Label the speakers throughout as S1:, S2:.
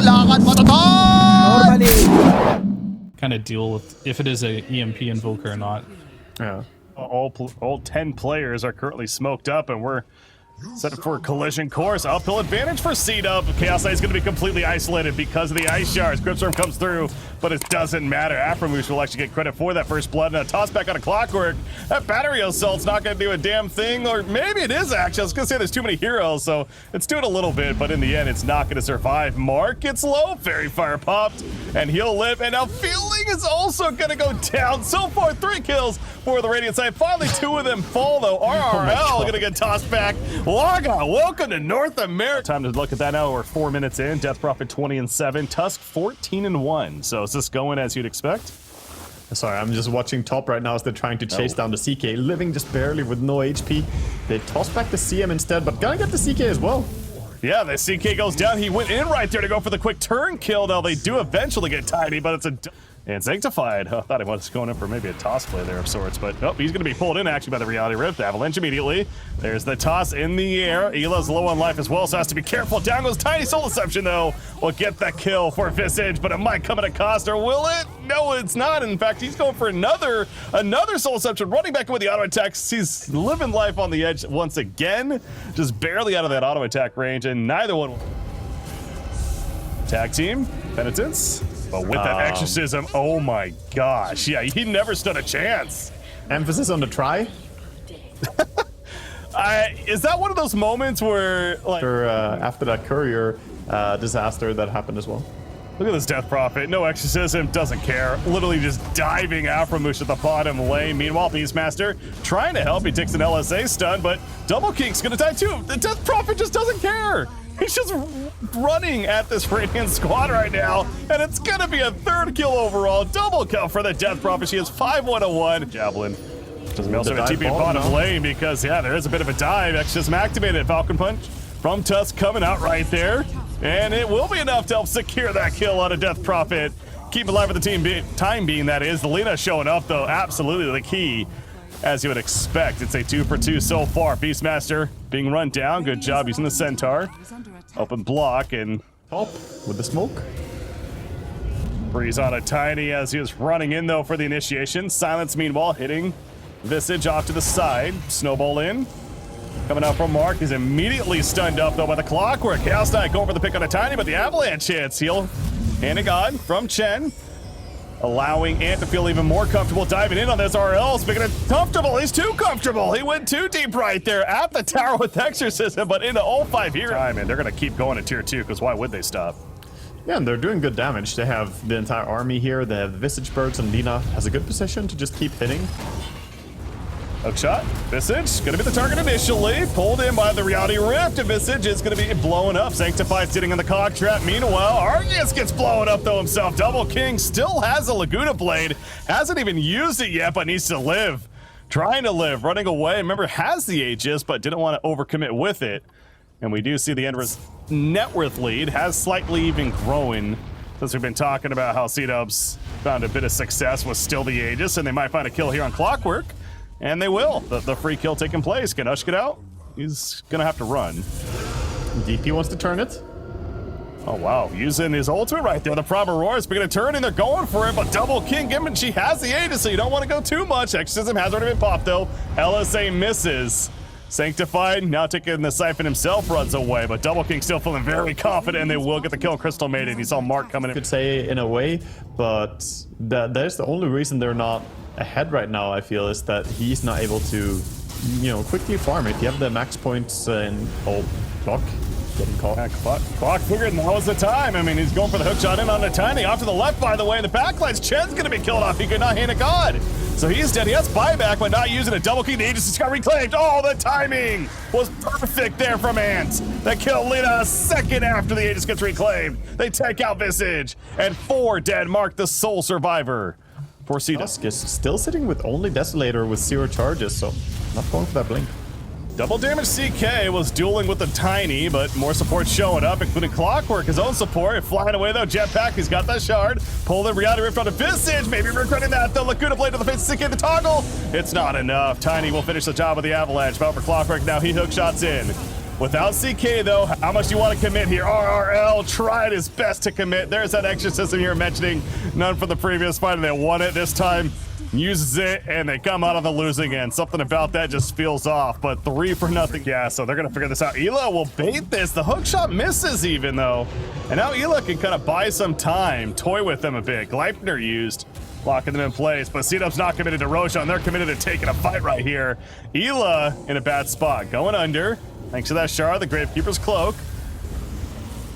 S1: lakad matatag!
S2: Normally.
S3: Kind of deal with if it is a EMP invoker or not.
S4: Yeah. All 10 players are currently smoked up, and we're set up for a collision course. Uphill advantage for CDUB. Chaos Knight is going to be completely isolated because of the ice shards. Gripstorm comes through, but it doesn't matter. Aframoosh will actually get credit for that first blood, and a toss back on a Clockwork. That battery assault's not going to do a damn thing, or maybe it is actually. I was going to say there's too many heroes, so it's doing a little bit, but in the end, it's not going to survive. Mark gets low, Fairy Fire popped, and he'll live, and now Feeling is also going to go down. So far, 3 kills for the Radiant side. Finally, 2 of them fall, though. RRL going to get tossed back. Waga, welcome to North America. Time to look at that now. We're 4 minutes in. Death Prophet 20-7. Tusk 14-1. So is this going as you'd expect?
S2: Sorry, I'm just watching top right now as they're trying to chase down the CK, living just barely with no HP. They toss back the CM instead, but gonna get the CK as well.
S4: Yeah, the CK goes down. He went in right there to go for the quick turn kill. Now they do eventually get Tiny, but it's a... And Sanctified, I thought he was going in for maybe a toss play there of sorts, but nope, he's going to be pulled in actually by the Reality Rift. Avalanche immediately. There's the toss in the air. Ela's low on life as well, so has to be careful. Down goes Tiny. Soul Deception, though, will get that kill for Visage, but it might come at a cost, or will it? No, it's not. In fact, he's going for another Soul Deception, running back in with the auto attack. He's living life on the edge once again, just barely out of that auto attack range, and neither one will. Tag team, Penitence. But with that exorcism, oh my gosh. Yeah, he never stood a chance.
S2: Emphasis on the try.
S4: Is that one of those moments where, like...
S2: After that courier disaster that happened as well.
S4: Look at this Death Prophet. No exorcism, doesn't care. Literally just diving Aframoosh at the bottom lane. Meanwhile, Beastmaster trying to help. He takes an LSA stun, but Double King's gonna die too. The Death Prophet just doesn't care. He's just running at this Radiant squad right now, and it's gonna be a 3rd kill overall. Double kill for the Death Prophet. She has 5-1-1. Javelin doesn't also have TP bottom lane because, yeah, there is a bit of a dive. Exorcism activated. Falcon Punch from Tusk coming out right there, and it will be enough to help secure that kill on a Death Prophet. Keep alive with the team time being, that is. The Lena showing up, though, absolutely the key. As you would expect, it's a 2 for 2 so far. Beastmaster being run down. Good job using the Centaur. Open block and
S2: top with the smoke.
S4: Breeze on a Tiny as he was running in though for the initiation. Silence meanwhile hitting Visage off to the side. Snowball in. Coming out from Mark. He's immediately stunned up though by the Clockwork. Chaos Knight going for the pick on a Tiny, but the Avalanche hits. Heal and a God from Chen. Allowing Ant to feel even more comfortable diving in on this RL. Speaking of comfortable, he's too comfortable. He went too deep right there at the tower with Exorcism, but into all 5 here. And they're going to keep going to tier 2, because why would they stop?
S2: Yeah, and they're doing good damage. They have the entire army here. They have the Visage Birds, and Lina has a good position to just keep hitting.
S4: Hookshot. Visage gonna be the target initially. Pulled in by the Reality Rift, and Visage is gonna be blowing up. Sanctified sitting on the cog trap. Meanwhile, Argus gets blown up though himself. Double King still has a Laguna Blade. Hasn't even used it yet, but needs to live. Trying to live, running away. Remember, has the Aegis, but didn't want to overcommit with it. And we do see the Ender's net worth lead has slightly even grown since we've been talking about how CDUB's found a bit of success with still the Aegis, and they might find a kill here on Clockwork. And they will. The free kill taking place. Can Ush get out? He's gonna have to run.
S2: DP wants to turn it.
S4: Oh wow, using his ultimate right there. The Prime Aurora is gonna turn and they're going for it, but Double King given she has the Aegis, so you don't want to go too much. Exorcism has already been popped though. LSA misses. Sanctified now taking the Siphon himself runs away, but Double King still feeling very confident, and they will get the kill on Crystal Maiden. You saw Mark coming in.
S2: Could say in a way, but there's the only reason they're not ahead right now, I feel, is that he's not able to, you know, quickly farm. If you have the max points in clock getting caught.
S4: Yeah, clock figured now was the time. I mean, he's going for the hook shot in on the Tiny. Off to the left, by the way, in the backlines. Chen's gonna be killed off. He could not hand a God. So he's dead. He has buyback, but not using a Double King. The Aegis just got reclaimed. Oh, the timing was perfect there from Ant. That killed Lina a second after the Aegis gets reclaimed. They take out Visage, and 4 dead. Mark the sole survivor. For CDUB.
S2: Tusk is still sitting with only Desolator with 0 charges, so not going for that blink.
S4: Double damage CK was dueling with the Tiny, but more support showing up, including Clockwork, his own support. Flying away though, Jetpack, he's got that shard. Pull the Reality Rift on a Visage, maybe regretting that though. Laguna Blade to the face of CK, the toggle. It's not enough. Tiny will finish the job of the Avalanche. But for Clockwork now, he hook shots in. Without CK, though, how much do you want to commit here? RRL tried his best to commit. There's that exorcism you're mentioning. None from the previous fight, and they won it this time. Uses it, and they come out on the losing end. Something about that just feels off, but 3-0. Yeah, so they're going to figure this out. Ela will bait this. The hook shot misses even, though. And now Ela can kind of buy some time, toy with them a bit. Gleipnir used, locking them in place, but CDUB's not committed to Roshan. They're committed to taking a fight right here. Ela in a bad spot, going under. Thanks to that Shard, the Gravekeeper's Cloak.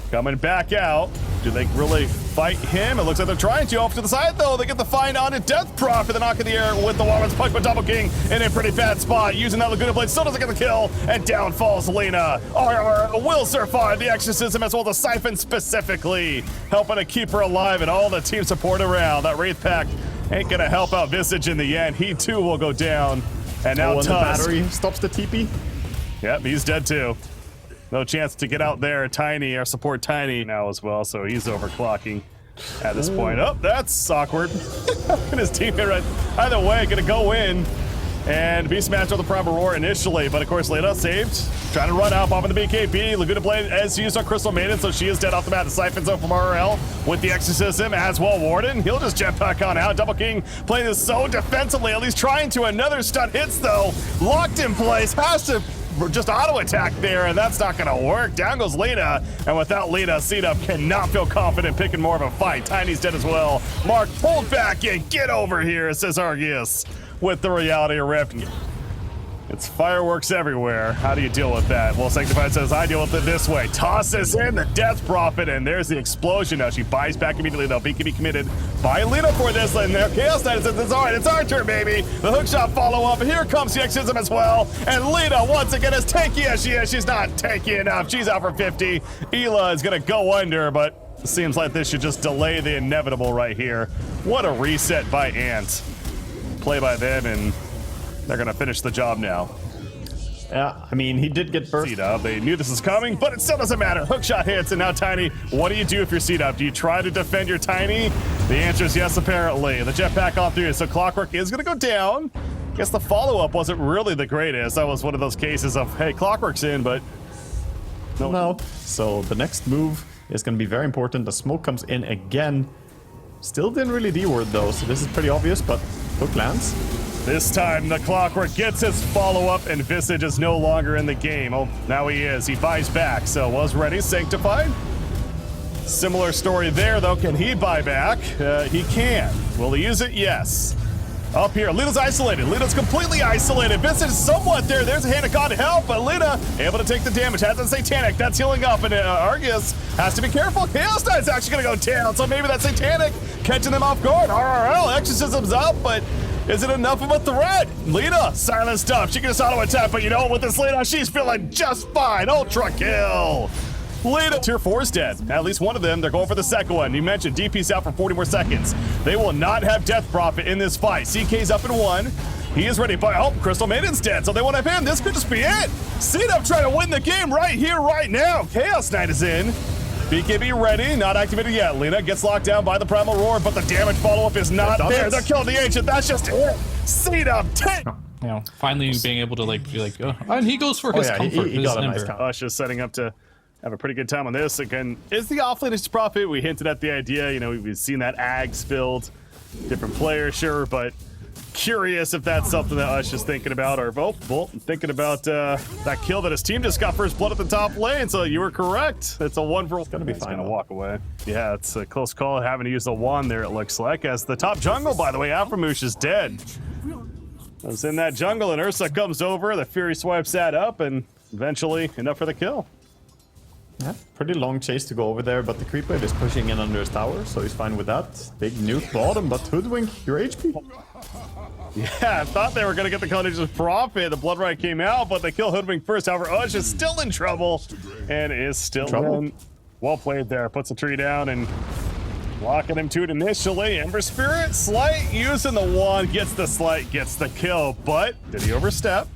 S4: Coming back out. Do they really fight him? It looks like they're trying to. Off to the side, though. They get the find on a Death Prop for the knock in the air with the Wagamama's punch, but Double King in a pretty bad spot. Using that Laguna Blade, still doesn't get the kill. And down falls Lena. RR will survive the Exorcism as well as the Siphon specifically. Helping to keep her alive and all the team support around. That Wraith Pact ain't gonna help out Visage in the end. He too will go down. And now
S2: and the
S4: Tusk.
S2: battery stops the TP.
S4: Yep, he's dead too. No chance to get out there. Tiny, our support Tiny now as well, so he's overclocking at this point. Oh, that's awkward. And his teammate right. Either way, gonna go in. And Beastmaster with the Prime Aurora initially, but of course Leda saved. Trying to run out, popping the BKB. Laguna Blade as used on Crystal Maiden, so she is dead off the bat. The Siphon Zone from RRL with the Exorcism as well. Warden, he'll just jetpack on out. Double King playing this so defensively, at least trying to. Another stun hits though. Locked in place, has to just auto attack there, and that's not gonna work. Down goes Lena, and without Lena, CDUB cannot feel confident picking more of a fight. Tiny's dead as well. Mark pulled back in. Get over here, says Argius with the reality rift. It's fireworks everywhere. How do you deal with that? Well, Sanctified says, I deal with it this way. Tosses in the Death Prophet, and there's the explosion. Now she buys back immediately, though. BKB committed by Lena for this, and there Chaos Knight says, it's all right, it's our turn, baby. The hookshot follow-up. Here comes the Exorcism as well, and Lena, once again, as tanky as she is, she's not tanky enough. She's out for 50. Ela is gonna go under, but seems like this should just delay the inevitable right here. What a reset by Ant. Play by them, and they're gonna finish the job now.
S2: Yeah, I mean, he did get burst.
S4: CDUB, they knew this was coming, but it still doesn't matter. Hookshot hits, and now Tiny, what do you do if you're CDUB? Do you try to defend your Tiny? The answer is yes, apparently. The jetpack on through, so Clockwork is gonna go down. Guess the follow-up wasn't really the greatest. That was one of those cases of, hey, Clockwork's in, but
S2: no. So the next move is gonna be very important. The smoke comes in again. Still didn't really D-word though, so this is pretty obvious, but hook lands.
S4: This time the Clockwork gets his follow-up, and Visage is no longer in the game. Oh, now he is. He buys back, so was ready. Sanctified. Similar story there, though. Can he buy back? He can. Will he use it? Yes. Up here, Lita's isolated. Lita's completely isolated. Visage is somewhat there. There's a hand of God to help, but Lita able to take the damage. Has a Satanic. That's healing up, and Argus has to be careful. Chaos Knight's actually going to go down, so maybe that Satanic catching them off guard. RRL, Exorcism's up, but is it enough of a threat? Lita, silenced up. She can just auto attack, but you know, with this Lita, she's feeling just fine. Ultra kill. Lita, tier 4 is dead. At least one of them. They're going for the second one. You mentioned DP's out for 40 more seconds. They will not have Death Prophet in this fight. CK's up in 1. He is ready, but oh, Crystal Maiden's dead, so they won't have him. This could just be it. CDUB trying to win the game right here, right now. Chaos Knight is in. BKB ready, not activated yet. Lena gets locked down by the Primal Roar, but the damage follow-up is not there. They're killing the Ancient. That's just it. CDUB 10.
S3: You know, finally being able to like be like, oh, and he goes for his comfort.
S2: He got a nice comfort.
S4: Usha's setting up to have a pretty good time on this. Again, is the offlane his profit? We hinted at the idea. You know, we've seen that Ag spilled. Different player, sure, but curious if that's something that Ush is thinking about, or thinking about that kill that his team just got first blood at the top lane. So you were correct. It's a 1 for. It's gonna be fine. Gonna walk away. Yeah, it's a close call. Having to use the 1 there, it looks like. As the top jungle, by the way, Aframoosh is dead. I was in that jungle, and Ursa comes over. The Fury swipes that up, and eventually enough for the kill.
S2: Yeah, pretty long chase to go over there, but the creep wave is pushing in under his tower, so he's fine with that. Big nuke bottom, but Hoodwink, your HP.
S4: Yeah, I thought they were going to get the Courageous Prophet. The Blood Right came out, but they kill Hoodwink first. However, Ush is still in trouble, and is still in. Well played there. Puts the tree down and locking him to it initially. Ember Spirit, Slight using the 1, gets the Slight, gets the kill, but did he overstep?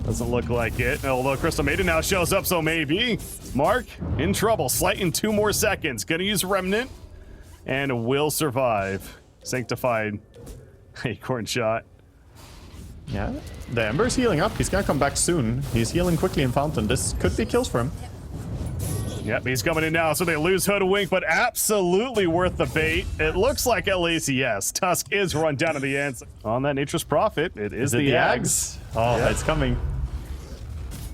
S4: Doesn't look like it, although Crystal Maiden now shows up, so maybe. Mark in trouble, Slight in 2 more seconds. Gonna use Remnant and will survive. Sanctified Acorn shot.
S2: Yeah, the Ember's healing up. He's gonna come back soon. He's healing quickly in Fountain. This could be kills for him.
S4: Yep, he's coming in now, so they lose Hoodwink, but absolutely worth the bait. It looks like at least, yes, Tusk is run down to the end. On that Nature's Prophet, it is the Ags.
S2: Oh,
S4: Yep.
S2: it's coming.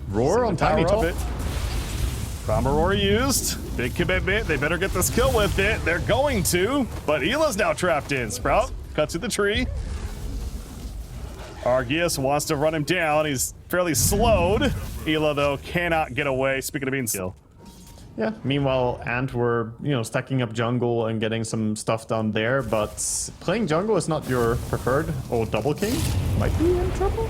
S2: Roar on Tiny Top.
S4: Promer Roar used. Big commitment. They better get this kill with it. They're going to, but Ela's now trapped in. Sprout cuts through the tree. Argius wants to run him down. He's fairly slowed. Ela, though, cannot get away. Speaking of being still.
S2: Yeah, meanwhile, Ant were, stacking up jungle and getting some stuff down there, but playing jungle is not your preferred. Oh, Double King might be in trouble.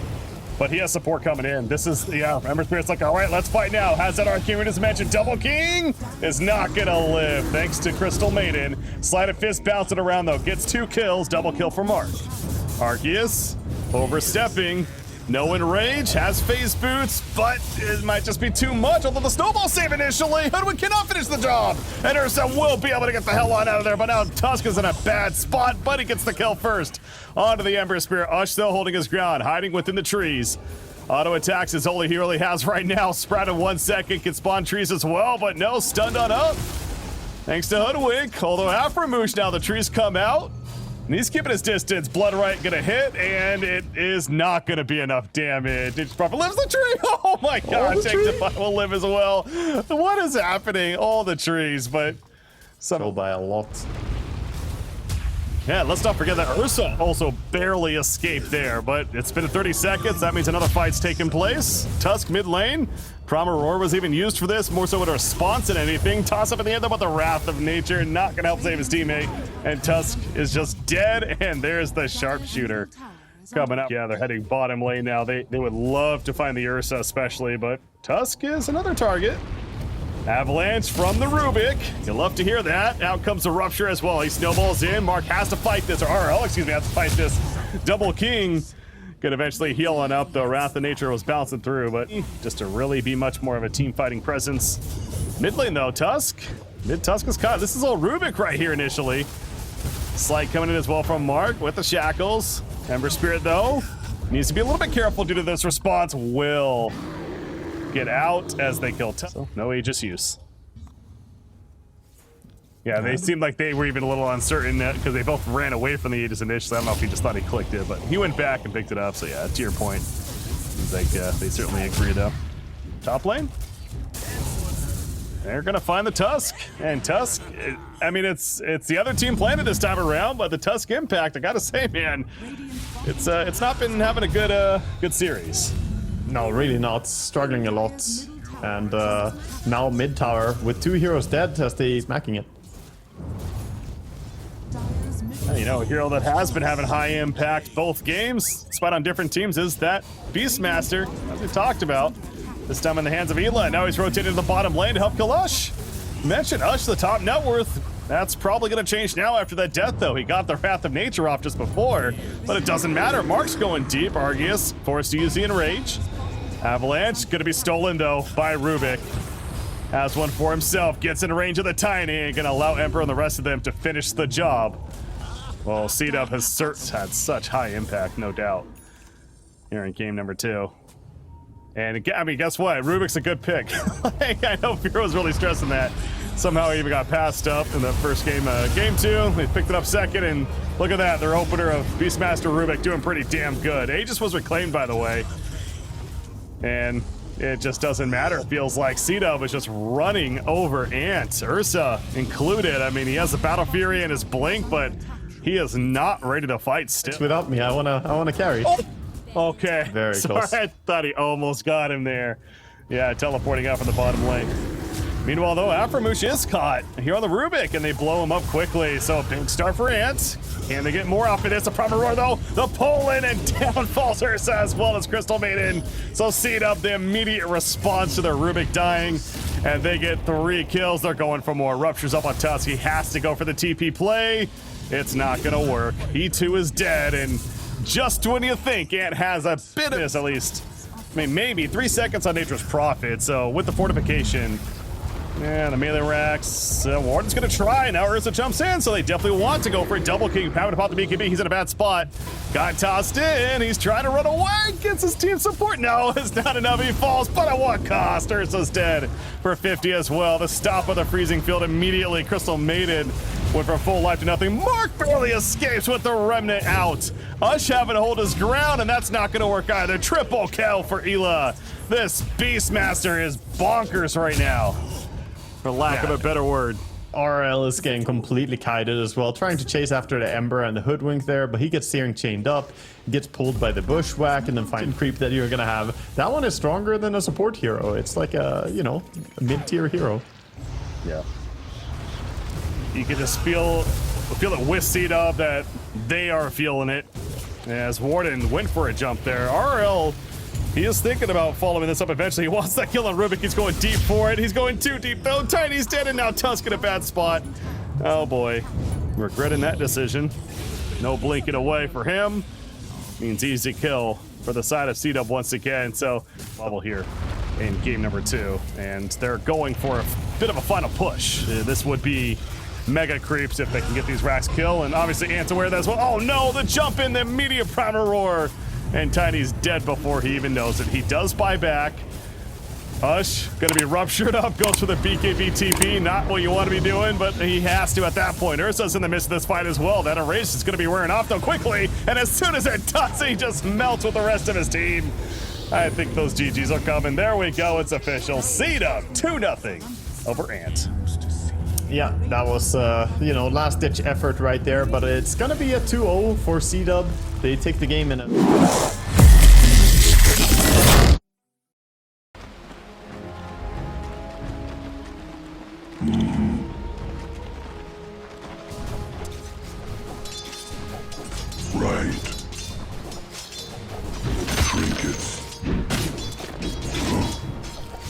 S4: But he has support coming in. This is, Ember Spirit's like, all right, let's fight now. Has that Arcane as mentioned. Double King is not gonna live, thanks to Crystal Maiden. Sleight of Fist bouncing around, though. Gets 2 kills, double kill for Mark. Arceus overstepping. No enrage, has phase boots, but it might just be too much, although the snowball save initially. Hoodwink cannot finish the job, and Ursa will be able to get the hell on out of there, but now Tusk is in a bad spot, but he gets the kill first. Onto the Ember Spirit. Ush still holding his ground, hiding within the trees. Auto attacks is all he really has right now. Sprout in 1 second, can spawn trees as well, but no, stunned on up. Thanks to Hoodwink, although Aframoosh now the trees come out. And he's keeping his distance. Bloodright gonna hit, and it is not gonna be enough damage. Nature's Prophet lives the tree. Oh my god, Sanctify will live as well. What is happening? All the trees, but
S2: So by a lot.
S4: yeah, let's not forget that Ursa also barely escaped there, but it's been 30 seconds. That means another fight's taken place. Tusk mid lane. Promer Roar was even used for this, more so in a response than anything. Toss up in the end, though, with the Wrath of Nature, not gonna help save his teammate. And Tusk is just dead, and there's the Sharpshooter coming up. Yeah, they're heading bottom lane now. They would love to find the Ursa especially, but Tusk is another target. Avalanche from the Rubik. You'll love to hear that. Out comes the Rupture as well. He snowballs in. Mark has to fight this, or RL, excuse me, has to fight this. Double King could eventually heal on up, though Wrath of Nature was bouncing through, but just to really be much more of a team fighting presence. Mid lane, though, Tusk. Mid-Tusk is caught. This is all Rubik right here initially. Slight coming in as well from Mark with the shackles. Ember Spirit, though, needs to be a little bit careful due to this response. Will get out as they kill Tusk. So, no Aegis use. Yeah, they seemed like they were even a little uncertain because they both ran away from the Aegis initially. I don't know if he just thought he clicked it, but he went back and picked it up. So yeah, to your point, seems like they certainly agree though. Top lane, they're gonna find the Tusk, and Tusk. I mean, it's the other team playing it this time around, but the Tusk impact, I gotta say, man, it's not been having a good series.
S2: No, really not. Struggling a lot. And now mid tower with 2 heroes dead as they smacking it.
S4: You know, a hero that has been having high impact both games, despite on different teams, is that Beastmaster, as we talked about. This time in the hands of Ela. Now he's rotated to the bottom lane to help kill Ush. Mentioned Ush, the top net worth. That's probably going to change now after that death, though. He got the Wrath of Nature off just before, but it doesn't matter. Mark's going deep. Argius forced to use the Enrage. Avalanche going to be stolen, though, by Rubik. Has one for himself. Gets in range of the Tiny and going to allow Emperor and the rest of them to finish the job. Well, CDUB has had such high impact, no doubt, here in game number 2. And I mean, guess what? Rubik's a good pick. Like, I know Fear was really stressing that. Somehow he even got passed up in the first game. Game 2, they picked it up second, and look at that. Their opener of Beastmaster Rubik doing pretty damn good. Aegis was reclaimed, by the way. And it just doesn't matter. It feels like CDUB is just running over Ant. Ursa included. I mean, he has the Battle Fury and his Blink, but he is not ready to fight still.
S2: Without me, I wanna carry.
S4: Oh. Okay.
S2: Very close.
S4: I thought he almost got him there. Yeah, teleporting out from the bottom lane. Meanwhile, though, Aframoosh is caught here on the Rubik, and they blow him up quickly. So, big start for Ant. Can they get more off of this? A Proper Roar, though. The pull in, and down falls Ursa as well as Crystal Maiden. So, CDUB, the immediate response to their Rubik dying, and they get 3 kills. They're going for more. Ruptures up on Tusk. He has to go for the TP play. It's not going to work. He, too, is dead, and just when you think Ant has a bit of this, at least, I mean, maybe 3 seconds on Nature's Prophet. So with the fortification, And the melee racks. Warden's going to try. Now Ursa jumps in, so they definitely want to go for a double king. Having to pop the BKB. He's in a bad spot. Got tossed in. He's trying to run away. Gets his team support. No, it's not enough. He falls, but at what cost? Ursa's dead for 50 as well. The stop of the freezing field immediately. Crystal Maiden went from full life to nothing. Mark barely escapes with the remnant out. Ush having to hold his ground, and that's not going to work either. Triple kill for Ela. This Beastmaster is bonkers right now, for lack of a better word.
S2: RL is getting completely kited as well, trying to chase after the Ember and the Hoodwink there, but he gets Searing chained up, gets pulled by the Bushwhack, and then find creep that you're gonna have. That one is stronger than a support hero. It's like a, you know, a mid-tier hero.
S4: Yeah. You can just feel it with CDUB that they are feeling it. As Warden went for a jump there. RL, he is thinking about following this up eventually. He wants that kill on Rubik. He's going deep for it. He's going too deep though. Tiny's dead, and now Tusk in a bad spot. Oh boy. Regretting that decision. No blinking away for him. Means easy kill for the side of CDUB once again. So, bubble here in game number 2. And they're going for a bit of a final push. This would be mega creeps if they can get these racks kill. And obviously Ant's aware of that as well. Oh no, the jump in, the immediate primer roar. And Tiny's dead before he even knows it. He does buy back. Ush, gonna be ruptured up, goes for the BKB TP. Not what you want to be doing, but he has to at that point. Ursa's in the midst of this fight as well. That erase is gonna be wearing off though quickly. And as soon as it does, he just melts with the rest of his team. I think those GGs are coming. There we go, it's official. CDUB 2-0 over Ant.
S2: Yeah, that was, you know, last-ditch effort right there, but it's gonna be a 2-0 for CDUB. They take the game in a...